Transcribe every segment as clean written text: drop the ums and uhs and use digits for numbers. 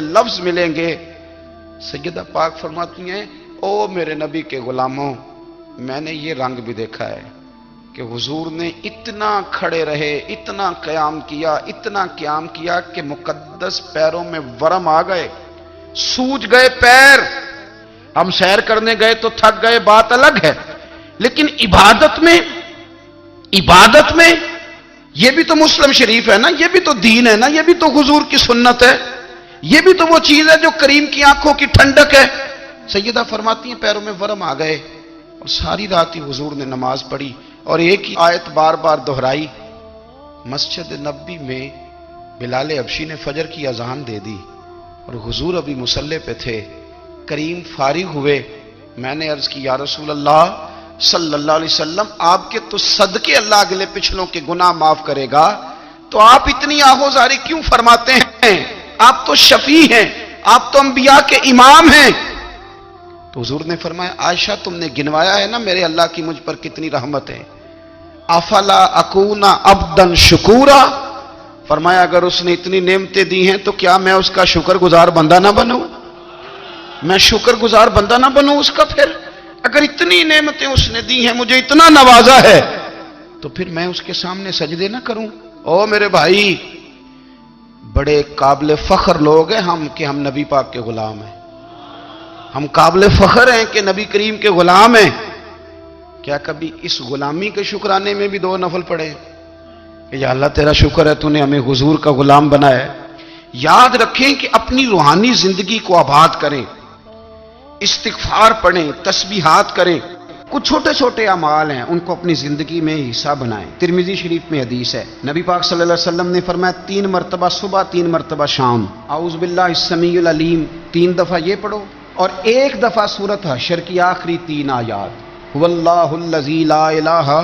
لفظ ملیں گے، سیدہ پاک فرماتی ہیں او میرے نبی کے غلاموں، میں نے یہ رنگ بھی دیکھا ہے کہ حضور نے اتنا کھڑے رہے، اتنا قیام کیا، اتنا قیام کیا کہ مقدس پیروں میں ورم آ گئے، سوج گئے پیر۔ ہم سیر کرنے گئے تو تھک گئے، بات الگ ہے، لیکن عبادت میں یہ بھی تو مسلم شریف ہے نا، یہ بھی تو دین ہے نا، یہ بھی تو حضور کی سنت ہے، یہ بھی تو وہ چیز ہے جو کریم کی آنکھوں کی ٹھنڈک ہے۔ سیدہ فرماتی ہیں پیروں میں ورم آ گئے، اور ساری رات ہی حضور نے نماز پڑھی اور ایک ہی آیت بار بار دہرائی۔ مسجد نبوی میں بلال حبشی نے فجر کی اذان دے دی اور حضور ابھی مصلی پہ تھے، کریم فارغ ہوئے۔ میں نے عرض کی یا رسول اللہ صلی اللہ علیہ وسلم، آپ کے تو صدقے اللہ اگلے پچھلوں کے گناہ معاف کرے گا، تو آپ اتنی آہوزاری کیوں فرماتے ہیں؟ آپ تو شفیع ہیں، آپ تو انبیاء کے امام ہیں۔ تو حضور نے فرمایا عائشہ تم نے گنوایا ہے نا میرے اللہ کی مجھ پر کتنی رحمت ہے، افلا اکون عبدا شکورا، فرمایا اگر اس نے اتنی نعمتیں دی ہیں تو کیا میں اس کا شکر گزار بندہ نہ بنوں؟ میں شکر گزار بندہ نہ بنوں اس کا؟ پھر اگر اتنی نعمتیں اس نے دی ہیں، مجھے اتنا نوازا ہے، تو پھر میں اس کے سامنے سجدے نہ کروں؟ او میرے بھائی، بڑے قابل فخر لوگ ہیں ہم کہ ہم نبی پاک کے غلام ہیں، ہم قابل فخر ہیں کہ نبی کریم کے غلام ہیں۔ کیا کبھی اس غلامی کے شکرانے میں بھی 2 نفل پڑھے کہ یا اللہ تیرا شکر ہے تو نے ہمیں حضور کا غلام بنایا ہے؟ یاد رکھیں کہ اپنی روحانی زندگی کو آباد کریں، استغفار پڑھیں، تسبیحات کریں، کچھ چھوٹے چھوٹے اعمال ہیں ان کو اپنی زندگی میں حصہ بنائیں۔ ترمذی شریف میں حدیث ہے، نبی پاک صلی اللہ علیہ وسلم نے فرمایا 3 مرتبہ صبح، 3 مرتبہ شام اعوذ باللہ السمیع العلیم 3 دفعہ یہ پڑھو، اور 1 دفعہ سورۃ حشر کی آخری 3 آیات، هو اللہ الذی لا الہ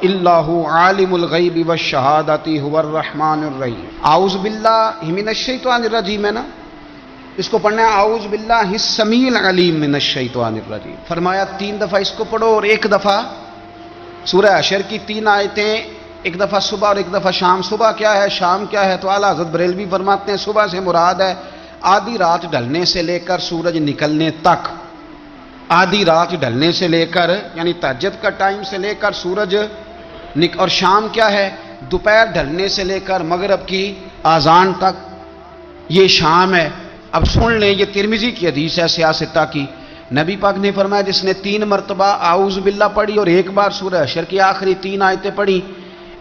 الا هو عالم الغیب والشہادۃ هو الرحمن الرحیم۔ اعوذ باللہ من الشیطان الرجیم ہے نا، اس کو پڑھنا ہے اعوذ باللہ السمیع العلیم من الشیطان الرجیم۔ فرمایا 3 دفعہ اس کو پڑھو اور 1 دفعہ سورہ حشر کی 3 آیتیں، 1 دفعہ صبح اور 1 دفعہ شام۔ صبح کیا ہے، شام کیا ہے؟ تو اعلیٰ حضرت بریلوی فرماتے ہیں صبح سے مراد ہے آدھی رات ڈھلنے سے لے کر سورج نکلنے تک، آدھی رات ڈھلنے سے لے کر یعنی تہجد کا ٹائم سے لے کر سورج اور شام کیا ہے، دوپہر ڈھلنے سے لے کر مغرب کی اذان تک، یہ شام ہے۔ اب سن لیں، یہ ترمذی کی حدیث ہے سیاستہ کی، نبی پاک نے فرمایا جس نے 3 مرتبہ اعوذ باللہ پڑھی اور 1 بار سورہ حشر کی آخری 3 آیتیں پڑھی،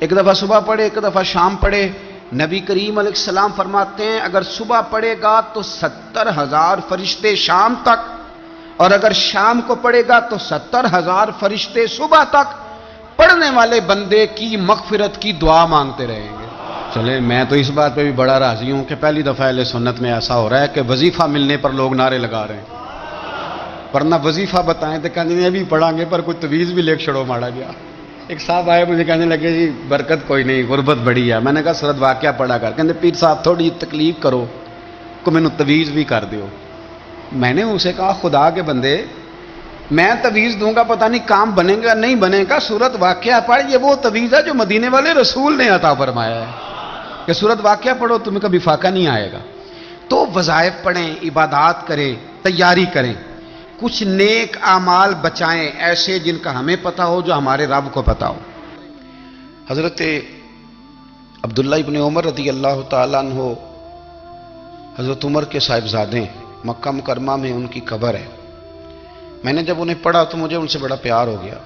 1 دفعہ صبح پڑھے، 1 دفعہ شام پڑھے، نبی کریم علیہ السلام فرماتے ہیں اگر صبح پڑھے گا تو 70,000 فرشتے شام تک، اور اگر شام کو پڑھے گا تو 70,000 فرشتے صبح تک پڑھنے والے بندے کی مغفرت کی دعا مانگتے رہیں گے۔ چلے میں تو اس بات پہ بھی بڑا راضی ہوں کہ پہلی دفعہ اہل سنت میں ایسا ہو رہا ہے کہ وظیفہ ملنے پر لوگ نعرے لگا رہے ہیں، ورنہ وظیفہ بتائیں تو کہنے ابھی پڑھیں گے پر کوئی تویز بھی لکھ چھڑو ماڑا گیا۔ ایک صاحب آئے مجھے کہنے لگے جی برکت کوئی نہیں، غربت بڑی ہے۔ میں نے کہا سرد واقعہ پڑھا کر، کہتے پیر صاحب تھوڑی تکلیف کرو کو میں نے تویز بھی کر دیو۔ میں نے اسے کہا خدا کے بندے میں تویز دوں گا پتہ نہیں کام بنے گا نہیں بنے گا، سورت واقعہ پڑھ، یہ وہ تویز ہے جو مدینے والے رسول نے عطا فرمایا ہے کہ سورت واقعہ پڑھو تمہیں کبھی فاقہ نہیں آئے گا۔ تو وظائف پڑھیں، عبادات کریں، تیاری کریں، کچھ نیک اعمال بچائیں ایسے جن کا ہمیں پتہ ہو، جو ہمارے رب کو پتہ ہو۔ حضرت عبداللہ ابن عمر رضی اللہ تعالیٰ عنہ حضرت عمر کے صاحبزادے، مکہ مکرمہ میں ان کی قبر ہے۔ میں نے جب انہیں پڑھا تو مجھے ان سے بڑا پیار ہو گیا،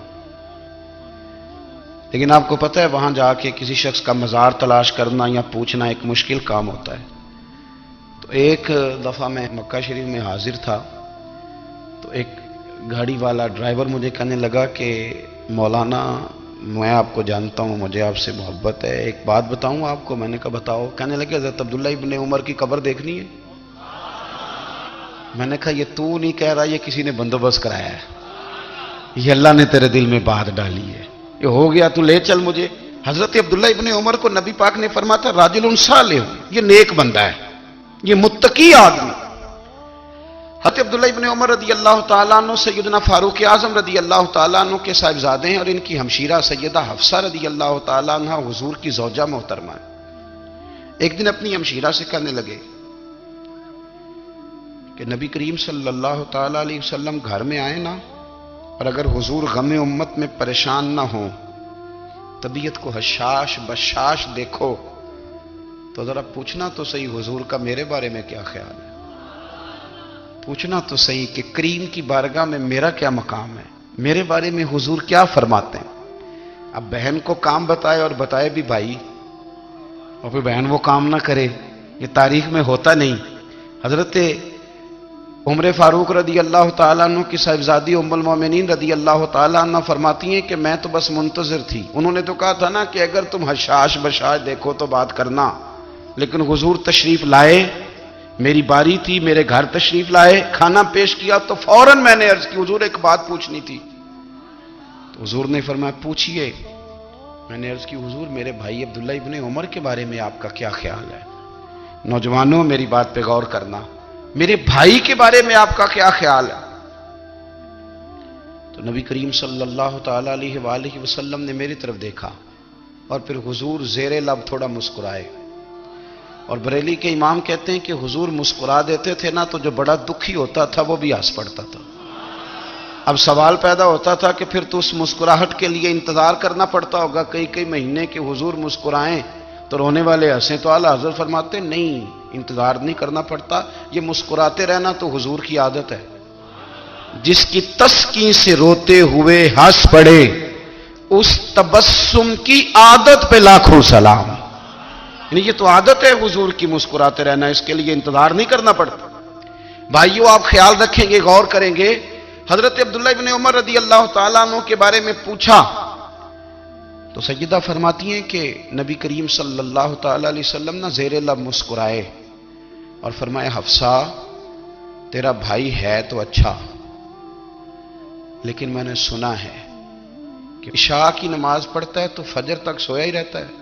لیکن آپ کو پتہ ہے وہاں جا کے کسی شخص کا مزار تلاش کرنا یا پوچھنا ایک مشکل کام ہوتا ہے۔ تو ایک دفعہ میں مکہ شریف میں حاضر تھا، تو ایک گاڑی والا ڈرائیور مجھے کہنے لگا کہ مولانا میں آپ کو جانتا ہوں، مجھے آپ سے محبت ہے، ایک بات بتاؤں آپ کو؟ میں نے کہا بتاؤ۔ کہنے لگے حضرت عبداللہ ابن عمر کی قبر دیکھنی ہے؟ میں نے کہا یہ تو نہیں کہہ رہا، یہ کسی نے بندوبست کرایا ہے، یہ اللہ نے تیرے دل میں بات ڈالی ہے، یہ ہو گیا تو لے چل مجھے۔ حضرت عبداللہ ابن عمر کو نبی پاک نے فرمایا تھا راجل صالح، یہ نیک بندہ ہے، یہ متقی آدمی۔ حضرت عبداللہ ابن عمر رضی اللہ تعالیٰ عنہ سیدنا فاروق اعظم رضی اللہ تعالیٰ عنہ کے صاحبزادے ہیں، اور ان کی ہمشیرہ سیدہ حفصہ رضی اللہ تعالیٰ عنہ حضور کی زوجہ محترمہ ہے۔ ایک دن اپنی ہمشیرہ سے کہنے لگے کہ نبی کریم صلی اللہ تعالیٰ علیہ وسلم گھر میں آئے نا، اور اگر حضور غم امت میں پریشان نہ ہوں، طبیعت کو حشاش بشاش دیکھو، تو ذرا پوچھنا تو صحیح حضور کا میرے بارے میں کیا خیال ہے، پوچھنا تو صحیح کہ کریم کی بارگاہ میں میرا کیا مقام ہے، میرے بارے میں حضور کیا فرماتے ہیں۔ اب بہن کو کام بتائے اور بتائے بھی بھائی، اور پھر بہن وہ کام نہ کرے، یہ تاریخ میں ہوتا نہیں۔ حضرت عمر فاروق رضی اللہ تعالیٰ عنہ کی صاحبزادی ام المومنین رضی اللہ تعالیٰ عنہ فرماتی ہیں کہ میں تو بس منتظر تھی، انہوں نے تو کہا تھا نا کہ اگر تم حشاش بشاش دیکھو تو بات کرنا، لیکن حضور تشریف لائے، میری باری تھی، میرے گھر تشریف لائے، کھانا پیش کیا تو فوراً میں نے عرض کی حضور ایک بات پوچھنی تھی، تو حضور نے فرمایا پوچھئے۔ میں نے عرض کی حضور میرے بھائی عبداللہ ابن عمر کے بارے میں آپ کا کیا خیال ہے؟ نوجوانوں میری بات پہ غور کرنا، میرے بھائی کے بارے میں آپ کا کیا خیال ہے؟ تو نبی کریم صلی اللہ تعالیٰ علیہ وآلہ وسلم نے میری طرف دیکھا اور پھر حضور زیر لب تھوڑا مسکرائے، اور بریلی کے امام کہتے ہیں کہ حضور مسکرا دیتے تھے نا تو جو بڑا دکھی ہوتا تھا وہ بھی ہنس پڑتا تھا۔ اب سوال پیدا ہوتا تھا کہ پھر تو اس مسکراہٹ کے لیے انتظار کرنا پڑتا ہوگا کئی مہینے کہ حضور مسکرائیں تو رونے والے ہنسیں، تو اعلیٰ حضرت فرماتے نہیں، انتظار نہیں کرنا پڑتا، یہ مسکراتے رہنا تو حضور کی عادت ہے۔ جس کی تسکین سے روتے ہوئے ہنس پڑے اس تبسم کی عادت پہ لاکھوں سلام، یعنی یہ تو عادت ہے حضور کی مسکراتے رہنا، اس کے لیے انتظار نہیں کرنا پڑتا۔ بھائیو آپ خیال رکھیں گے، غور کریں گے، حضرت عبداللہ ابن عمر رضی اللہ تعالیٰ عنہ کے بارے میں پوچھا تو سیدہ فرماتی ہیں کہ نبی کریم صلی اللہ تعالیٰ علیہ وسلم نہ زیر لب مسکرائے اور فرمائے حفصہ تیرا بھائی ہے تو اچھا، لیکن میں نے سنا ہے کہ عشاء کی نماز پڑھتا ہے تو فجر تک سویا ہی رہتا ہے۔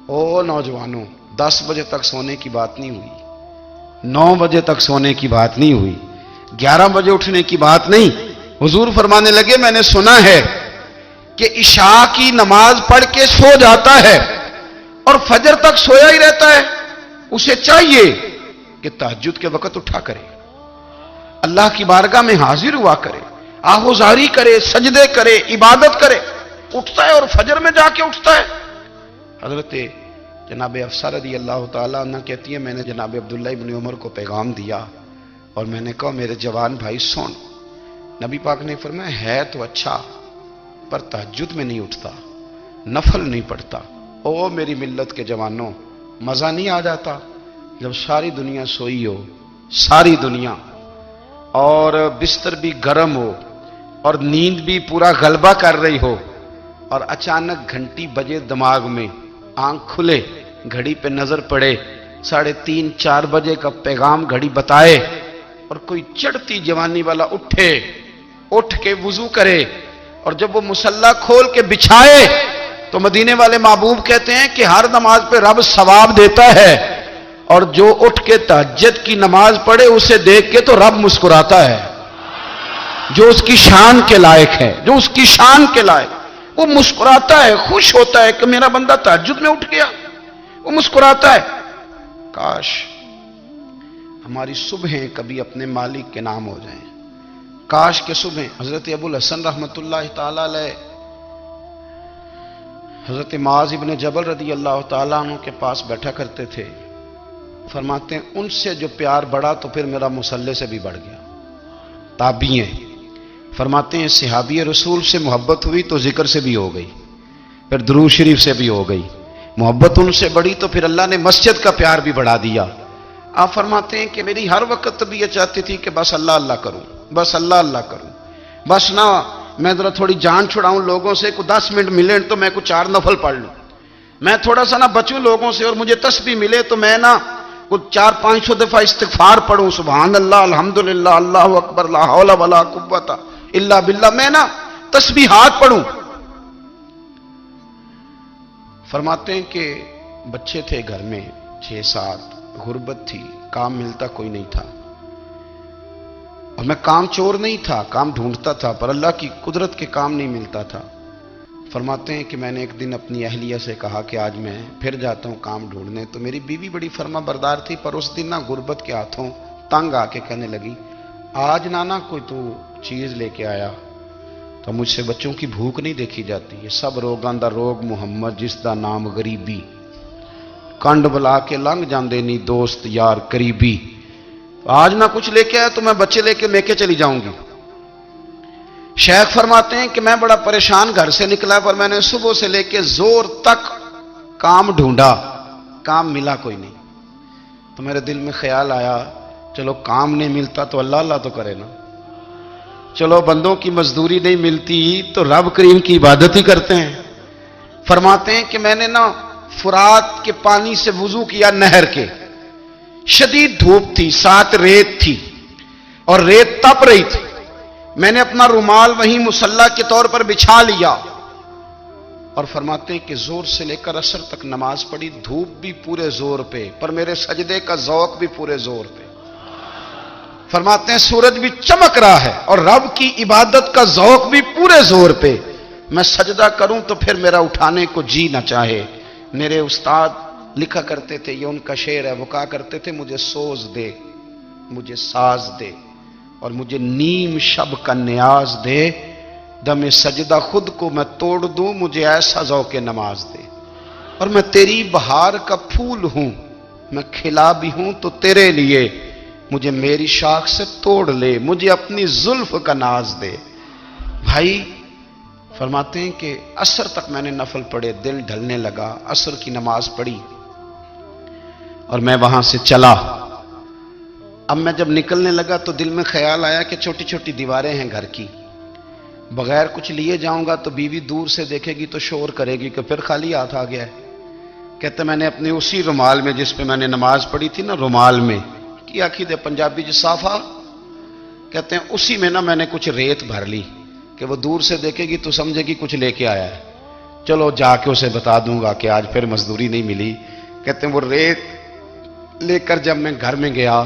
او نوجوانوں، 10 بجے تک سونے کی بات نہیں ہوئی، 9 بجے تک سونے کی بات نہیں ہوئی، 11 بجے اٹھنے کی بات نہیں۔ حضور فرمانے لگے میں نے سنا ہے کہ عشاء کی نماز پڑھ کے سو جاتا ہے اور فجر تک سویا ہی رہتا ہے، اسے چاہیے کہ تہجد کے وقت اٹھا کرے، اللہ کی بارگاہ میں حاضر ہوا کرے، آہوزاری کرے، سجدے کرے، عبادت کرے، اٹھتا ہے اور فجر میں جا کے اٹھتا ہے۔ حضرت جناب حفصہ رضی اللہ تعالیٰ عنہ کہتی ہے میں نے جناب عبداللہ ابن عمر کو پیغام دیا اور میں نے کہا میرے جوان بھائی سن، نبی پاک نے فرمایا ہے تو اچھا پر تہجد میں نہیں اٹھتا، نفل نہیں پڑھتا۔ او میری ملت کے جوانوں، مزہ نہیں آ جاتا جب ساری دنیا سوئی ہو، ساری دنیا، اور بستر بھی گرم ہو اور نیند بھی پورا غلبہ کر رہی ہو، اور اچانک گھنٹی بجے دماغ میں، آنکھ کھلے، گھڑی پہ نظر پڑے، 3:30 4 بجے کا پیغام گھڑی بتائے، اور کوئی چڑھتی جوانی والا اٹھ کے وضو کرے، اور جب وہ مصلی کھول کے بچھائے تو مدینے والے محبوب کہتے ہیں کہ ہر نماز پہ رب ثواب دیتا ہے، اور جو اٹھ کے تہجد کی نماز پڑھے اسے دیکھ کے تو رب مسکراتا ہے، جو اس کی شان کے لائق ہے، جو اس کی شان کے لائق، وہ مسکراتا ہے، خوش ہوتا ہے کہ میرا بندہ تہجد میں اٹھ گیا، وہ مسکراتا ہے۔ کاش ہماری صبحیں کبھی اپنے مالک کے نام ہو جائیں، کاش کے صبح۔ حضرت ابو الحسن رحمۃ اللہ تعالی علیہ حضرت معاذ ابن جبل رضی اللہ تعالیٰ عنہ کے پاس بیٹھا کرتے تھے، فرماتے ہیں ان سے جو پیار بڑھا تو پھر میرا مصلی سے بھی بڑھ گیا۔ تابعی ہیں، فرماتے ہیں صحابی رسول سے محبت ہوئی تو ذکر سے بھی ہو گئی، پھر درود شریف سے بھی ہو گئی، محبت ان سے بڑھی تو پھر اللہ نے مسجد کا پیار بھی بڑھا دیا۔ آپ فرماتے ہیں کہ میری ہر وقت طبیعت چاہتی تھی کہ بس اللہ اللہ کروں، بس اللہ اللہ کروں، بس نہ میں ذرا تھوڑی جان چھڑاؤں لوگوں سے، کوئی 10 منٹ ملے تو میں کوئی 4 نفل پڑھ لوں، میں تھوڑا سا نہ بچوں لوگوں سے، اور مجھے تسبیح ملے تو میں نہ کوئی 400-500 دفعہ استغفار پڑھوں، سبحان اللہ، الحمدللہ، اللہ اکبر، لا حول ولا قوت الا باللہ، میں نہ تسبیحات پڑھوں۔ فرماتے ہیں کہ بچے تھے گھر میں 6-7، غربت تھی، کام ملتا کوئی نہیں تھا، اور میں کام چور نہیں تھا، کام ڈھونڈتا تھا، پر اللہ کی قدرت کے کام نہیں ملتا تھا۔ فرماتے ہیں کہ میں نے ایک دن اپنی اہلیہ سے کہا کہ آج میں پھر جاتا ہوں کام ڈھونڈنے، تو میری بیوی بڑی فرما بردار تھی، پر اس دن نہ غربت کے ہاتھوں تنگ آ کے کہنے لگی آج نانا کوئی تو چیز لے کے آیا تو مجھ سے بچوں کی بھوک نہیں دیکھی جاتی ہے، سب روگاں دا روگ محمد جس دا نام غریبی، کنڈ بلا کے لنگ جاندے نہیں دوست یار قریبی، آج نہ کچھ لے کے آیا تو میں بچے لے کے چلی جاؤں گی۔ شیخ فرماتے ہیں کہ میں بڑا پریشان گھر سے نکلا، پر میں نے صبح سے لے کے زور تک کام ڈھونڈا، کام ملا کوئی نہیں، تو میرے دل میں خیال آیا چلو کام نہیں ملتا تو اللہ اللہ تو کرے نا، چلو بندوں کی مزدوری نہیں ملتی تو رب کریم کی عبادت ہی کرتے ہیں۔ فرماتے ہیں کہ میں نے نا فرات کے پانی سے وضو کیا، نہر کے، شدید دھوپ تھی، ساتھ ریت تھی اور ریت تپ رہی تھی، میں نے اپنا رومال وہیں مصلی کے طور پر بچھا لیا اور فرماتے ہیں کہ زور سے لے کر عصر تک نماز پڑھی، دھوپ بھی پورے زور پہ پر میرے سجدے کا ذوق بھی پورے زور پہ۔ فرماتے ہیں سورج بھی چمک رہا ہے اور رب کی عبادت کا ذوق بھی پورے زور پہ، میں سجدہ کروں تو پھر میرا اٹھانے کو جی نہ چاہے۔ میرے استاد لکھا کرتے تھے، یہ ان کا شعر ہے، وہ کہا کرتے تھے مجھے سوز دے، مجھے ساز دے اور مجھے نیم شب کا نیاز دے، دم سجدہ خود کو میں توڑ دوں، مجھے ایسا ذوق نماز دے، اور میں تیری بہار کا پھول ہوں، میں کھلا بھی ہوں تو تیرے لیے، مجھے میری شاخ سے توڑ لے، مجھے اپنی زلف کا ناز دے۔ بھائی فرماتے ہیں کہ عصر تک میں نے نفل پڑھے، دل ڈھلنے لگا، عصر کی نماز پڑھی اور میں وہاں سے چلا۔ اب میں جب نکلنے لگا تو دل میں خیال آیا کہ چھوٹی چھوٹی دیواریں ہیں گھر کی، بغیر کچھ لیے جاؤں گا تو بیوی دور سے دیکھے گی تو شور کرے گی کہ پھر خالی ہاتھ آ گیا ہے۔ کہتے میں نے اپنے اسی رومال میں جس پہ میں نے نماز پڑھی تھی نا، رومال میں کی آخی دے پنجابی جو صافہ کہتے ہیں، اسی میں نا میں نے کچھ ریت بھر لی کہ وہ دور سے دیکھے گی تو سمجھے گی کچھ لے کے آیا ہے، چلو جا کے اسے بتا دوں گا کہ آج پھر مزدوری نہیں ملی۔ کہتے ہیں وہ ریت لے کر جب میں گھر میں گیا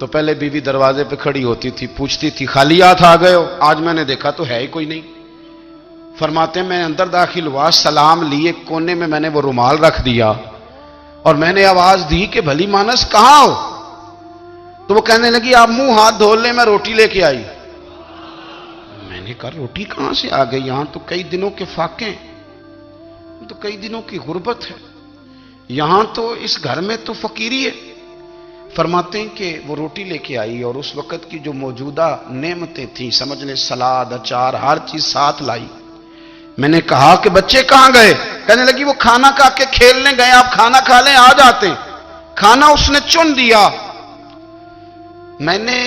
تو پہلے بیوی دروازے پہ کھڑی ہوتی تھی، پوچھتی تھی خالی ہاتھ آ گئے ہو؟ آج میں نے دیکھا تو ہے ہی کوئی نہیں۔ فرماتے ہیں میں اندر داخل ہوا، سلام لیے، کونے میں میں نے وہ رومال رکھ دیا اور میں نے آواز دی کہ بھلی مانس کہاں ہو؟ تو وہ کہنے لگی آپ منہ ہاتھ دھو لیں، میں روٹی لے کے آئی۔ میں نے کہا روٹی کہاں سے آ گئی؟ یہاں تو کئی دنوں کے فاقے، تو کئی دنوں کی غربت ہے، یہاں تو اس گھر میں تو فقیری ہے۔ فرماتے ہیں کہ وہ روٹی لے کے آئی اور اس وقت کی جو موجودہ نعمتیں تھیں، سمجھ لیں سلاد، اچار، ہر چیز ساتھ لائی۔ میں نے کہا کہ بچے کہاں گئے؟ کہنے لگی وہ کھانا کھا کے کھیلنے گئے، آپ کھانا کھا لیں آ جاتے۔ کھانا اس نے چن دیا۔ میں نے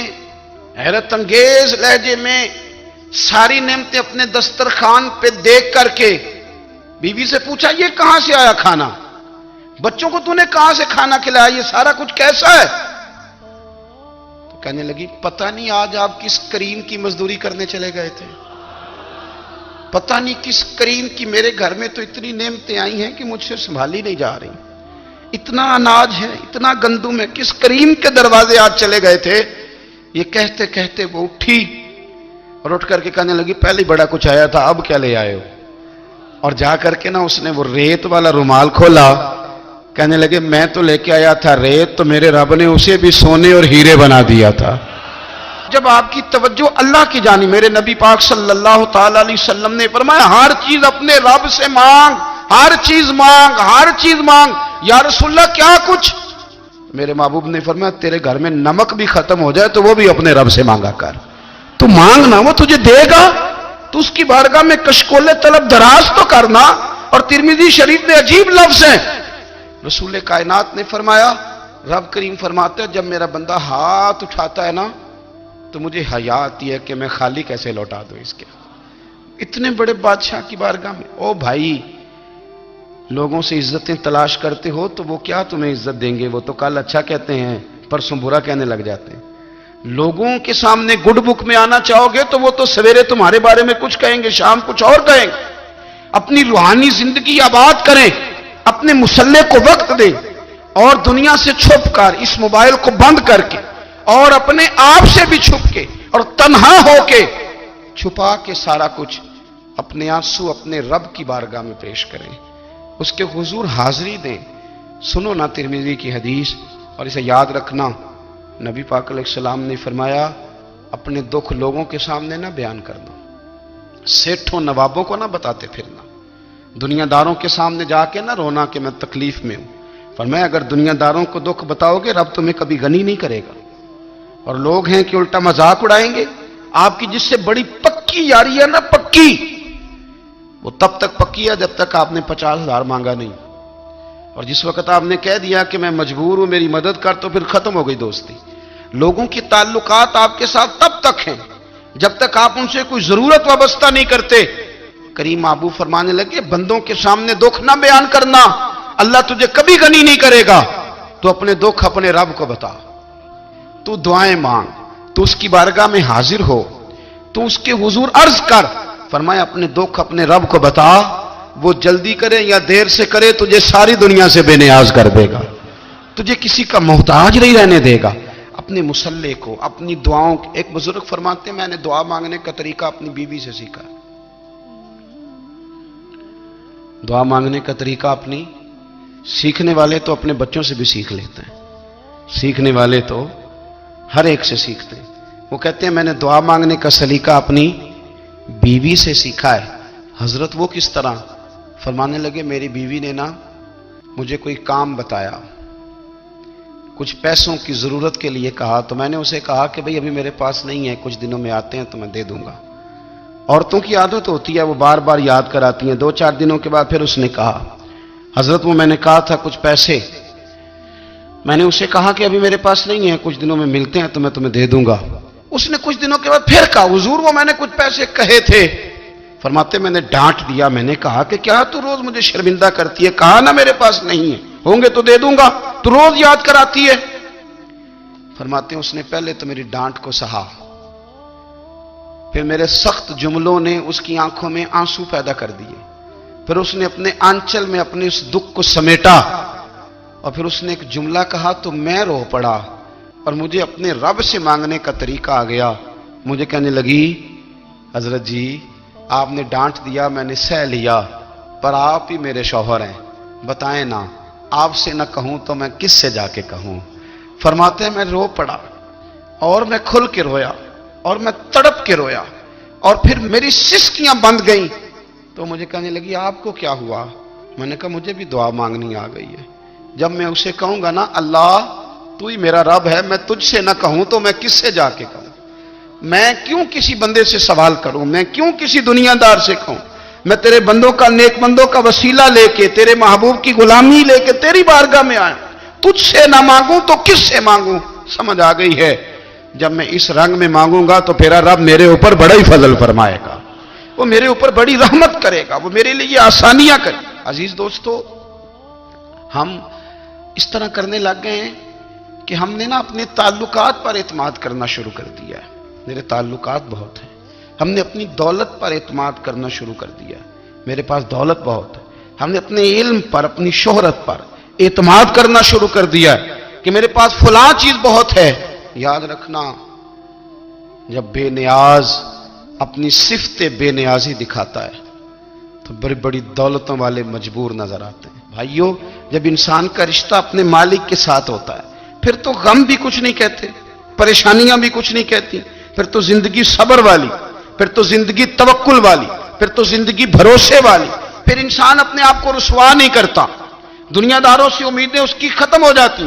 حیرت انگیز لہجے میں ساری نعمتیں اپنے دسترخوان پہ دیکھ کر کے بیوی سے پوچھا یہ کہاں سے آیا کھانا؟ بچوں کو تو نے کہاں سے کھانا کھلایا؟ یہ سارا کچھ کیسا ہے؟ تو کہنے لگی پتہ نہیں آج آپ کس کریم کی مزدوری کرنے چلے گئے تھے، پتہ نہیں کس کریم کی، میرے گھر میں تو اتنی نعمتیں آئی ہیں کہ مجھ سے سنبھالی نہیں جا رہی، اتنا اناج ہے، اتنا گندم ہے، کس کریم کے دروازے آج چلے گئے تھے؟ یہ کہتے کہتے وہ اٹھی اور اٹھ کر کے کہنے لگی پہلے بڑا کچھ آیا تھا، اب کیا لے آئے ہو؟ اور جا کر کے نا اس نے وہ ریت والا رومال کھولا، کہنے لگے میں تو لے کے آیا تھا ریت، تو میرے رب نے اسے بھی سونے اور ہیرے بنا دیا تھا۔ جب آپ کی توجہ اللہ کی جانب، میرے نبی پاک صلی اللہ تعالی علیہ وسلم نے فرمایا ہر چیز اپنے رب سے مانگ، ہر چیز مانگ، ہر چیز مانگ۔ یا رسول اللہ کیا کچھ؟ میرے محبوب نے فرمایا تیرے گھر میں نمک بھی ختم ہو جائے تو وہ بھی اپنے رب سے مانگا کر، تو مانگنا وہ تجھے دے گا، تو اس کی بارگاہ میں کشکول طلب دراز تو کرنا۔ اور ترمذی شریف میں عجیب لفظ ہیں، رسول کائنات نے فرمایا، رب کریم فرماتا ہے جب میرا بندہ ہاتھ اٹھاتا ہے نا تو مجھے حیا آتی ہے کہ میں خالی کیسے لوٹا دوں اس کے۔ اتنے بڑے بادشاہ کی بارگاہ میں، او بھائی لوگوں سے عزتیں تلاش کرتے ہو تو وہ کیا تمہیں عزت دیں گے؟ وہ تو کل اچھا کہتے ہیں پرسوں برا کہنے لگ جاتے ہیں۔ لوگوں کے سامنے گڈ بک میں آنا چاہو گے تو وہ تو سویرے تمہارے بارے میں کچھ کہیں گے، شام کچھ اور کہیں گے۔ اپنی روحانی زندگی آباد کریں، اپنے مسلح کو وقت دیں اور دنیا سے چھپ کر اس موبائل کو بند کر کے اور اپنے آپ سے بھی چھپ کے اور تنہا ہو کے چھپا کے سارا کچھ اپنے آنسو اپنے رب کی بارگاہ میں پیش کریں، اس کے حضور حاضری دیں۔ سنو نا ترمذی کی حدیث اور اسے یاد رکھنا، نبی پاک علیہ السلام نے فرمایا اپنے دکھ لوگوں کے سامنے نہ بیان کرنا، سیٹھوں نوابوں کو نہ بتاتے پھرنا، دنیا داروں کے سامنے جا کے نہ رونا کہ میں تکلیف میں ہوں۔ فرمایا اگر دنیا داروں کو دکھ بتاؤ گے رب تمہیں کبھی غنی نہیں کرے گا، اور لوگ ہیں کہ الٹا مذاق اڑائیں گے۔ آپ کی جس سے بڑی پکی یاری ہے نا، پکی، وہ تب تک پکی ہے جب تک آپ نے 50,000 مانگا نہیں، اور جس وقت آپ نے کہہ دیا کہ میں مجبور ہوں میری مدد کر، تو پھر ختم ہو گئی دوستی۔ لوگوں کی تعلقات آپ کے ساتھ تب تک ہیں جب تک آپ ان سے کوئی ضرورت وابستہ نہیں کرتے۔ کریم محبوب فرمانے لگے بندوں کے سامنے دکھ نہ بیان کرنا، اللہ تجھے کبھی غنی نہیں کرے گا۔ تو اپنے دکھ اپنے رب کو بتا، تو دعائیں مانگ، تو اس کی بارگاہ میں حاضر ہو، تو اس کے حضور عرض کر۔ فرمایا اپنے دکھ اپنے رب کو بتا، وہ جلدی کرے یا دیر سے کرے تجھے ساری دنیا سے بے نیاز کر دے گا، تجھے کسی کا محتاج نہیں رہنے دے گا۔ اپنے مسلح کو، اپنی دعاؤں، ایک بزرگ فرماتے ہیں میں نے دعا مانگنے کا طریقہ اپنی بیوی سے سیکھا۔ دعا مانگنے کا طریقہ اپنی، سیکھنے والے تو اپنے بچوں سے بھی سیکھ لیتے ہیں، سیکھنے والے تو ہر ایک سے سیکھتے ہیں۔ وہ کہتے ہیں میں نے دعا مانگنے کا سلیقہ اپنی بیوی سے سیکھا ہے۔ حضرت وہ کس طرح؟ فرمانے لگے میری بیوی نے نا مجھے کوئی کام بتایا، کچھ پیسوں کی ضرورت کے لیے کہا، تو میں نے اسے کہا کہ بھئی ابھی میرے پاس نہیں ہے، کچھ دنوں میں آتے ہیں تو میں دے دوں گا۔ عورتوں کی عادت ہوتی ہے وہ بار بار یاد کراتی ہیں، 2-4 دنوں کے بعد پھر اس نے کہا حضرت وہ میں نے کہا تھا کچھ پیسے، میں نے اسے کہا کہ ابھی میرے پاس نہیں ہے، کچھ دنوں میں ملتے ہیں تو میں تمہیں دے دوں گا۔ اس نے کچھ دنوں کے بعد پھر کہا حضور وہ میں نے کچھ پیسے کہے تھے۔ فرماتے میں نے ڈانٹ دیا، میں نے کہا کہ کیا تو روز مجھے شرمندہ کرتی ہے، کہا نا میرے پاس نہیں ہے، ہوں گے تو دے دوں گا، تو روز یاد کراتی ہے۔ فرماتے ہیں اس نے پہلے تو میری ڈانٹ کو سہا، پھر میرے سخت جملوں نے اس کی آنکھوں میں آنسو پیدا کر دیے، پھر اس نے اپنے آنچل میں اپنے اس دکھ کو سمیٹا، اور پھر اس نے ایک جملہ کہا تو میں رو پڑا، اور مجھے اپنے رب سے مانگنے کا طریقہ آ گیا۔ مجھے کہنے لگی حضرت جی آپ نے ڈانٹ دیا، میں نے سہ لیا، پر آپ ہی میرے شوہر ہیں، بتائیں نا آپ سے نہ کہوں تو میں کس سے جا کے کہوں۔ فرماتے ہیں میں رو پڑا، اور میں کھل کے رویا، اور میں تڑپ کے رویا، اور پھر میری سسکیاں بند گئیں۔ تو مجھے کہنے لگی آپ کو کیا ہوا؟ میں نے کہا مجھے بھی دعا مانگنی آ گئی ہے، جب میں اسے کہوں گا نا اللہ تو ہی میرا رب ہے، میں تجھ سے نہ کہوں تو میں کس سے جا کے کہوں؟ میں کیوں کسی بندے سے سوال کروں؟ میں کیوں کسی دنیا دار سے کہوں؟ میں تیرے بندوں کا، نیک بندوں کا وسیلہ لے کے، تیرے محبوب کی غلامی لے کے تیری بارگاہ میں آیا، تجھ سے نہ مانگوں تو کس سے مانگوں؟ سمجھ آ گئی ہے جب میں اس رنگ میں مانگوں گا تو پھر رب میرے اوپر بڑا ہی فضل فرمائے گا، وہ میرے اوپر بڑی رحمت کرے گا، وہ میرے لیے آسانیاں کرے گا۔ عزیز دوستو ہم اس طرح کرنے لگ گئے ہیں کہ ہم نے نا اپنے تعلقات پر اعتماد کرنا شروع کر دیا ہے۔ میرے تعلقات بہت ہیں، ہم نے اپنی دولت پر اعتماد کرنا شروع کر دیا ہے، میرے پاس دولت بہت ہے۔ ہم نے اپنے علم پر، اپنی شہرت پر اعتماد کرنا شروع کر دیا ہے کہ میرے پاس فلاں چیز بہت ہے۔ یاد رکھنا جب بے نیاز اپنی صفت بے نیازی دکھاتا ہے تو بڑی بڑی دولتوں والے مجبور نظر آتے ہیں۔ بھائیو جب انسان کا رشتہ اپنے مالک کے ساتھ ہوتا ہے پھر تو غم بھی کچھ نہیں کہتے، پریشانیاں بھی کچھ نہیں کہتی، پھر تو زندگی صبر والی، پھر تو زندگی توکل والی، پھر تو زندگی بھروسے والی، پھر انسان اپنے آپ کو رسوا نہیں کرتا، دنیا داروں سے امیدیں اس کی ختم ہو جاتی،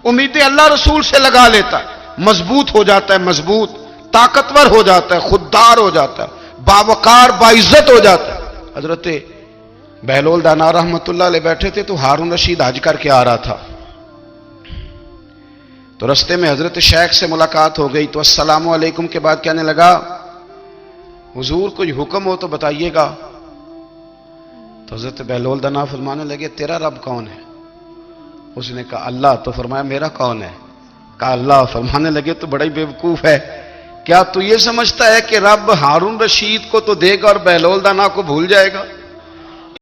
امیدیں اللہ رسول سے لگا لیتا ہے، مضبوط ہو جاتا ہے، مضبوط، طاقتور ہو جاتا ہے، خوددار ہو جاتا ہے، باوقار باعزت ہو جاتا ہے۔ حضرت بہلول دانا رحمت اللہ علیہ بیٹھے تھے تو ہارون رشید حج کر کے آ رہا تھا، تو رستے میں حضرت شیخ سے ملاقات ہو گئی تو السلام علیکم کے بعد کہنے لگا حضور کوئی حکم ہو تو بتائیے گا۔ تو حضرت بہلول دانا فرمانے لگے تیرا رب کون ہے؟ اس نے کہا اللہ۔ تو فرمایا میرا کون ہے؟ کہا اللہ۔ فرمانے لگے تو بڑا ہی بیوقوف ہے، کیا تو یہ سمجھتا ہے کہ رب ہارون رشید کو تو دے گا اور بہلول دانا کو بھول جائے گا؟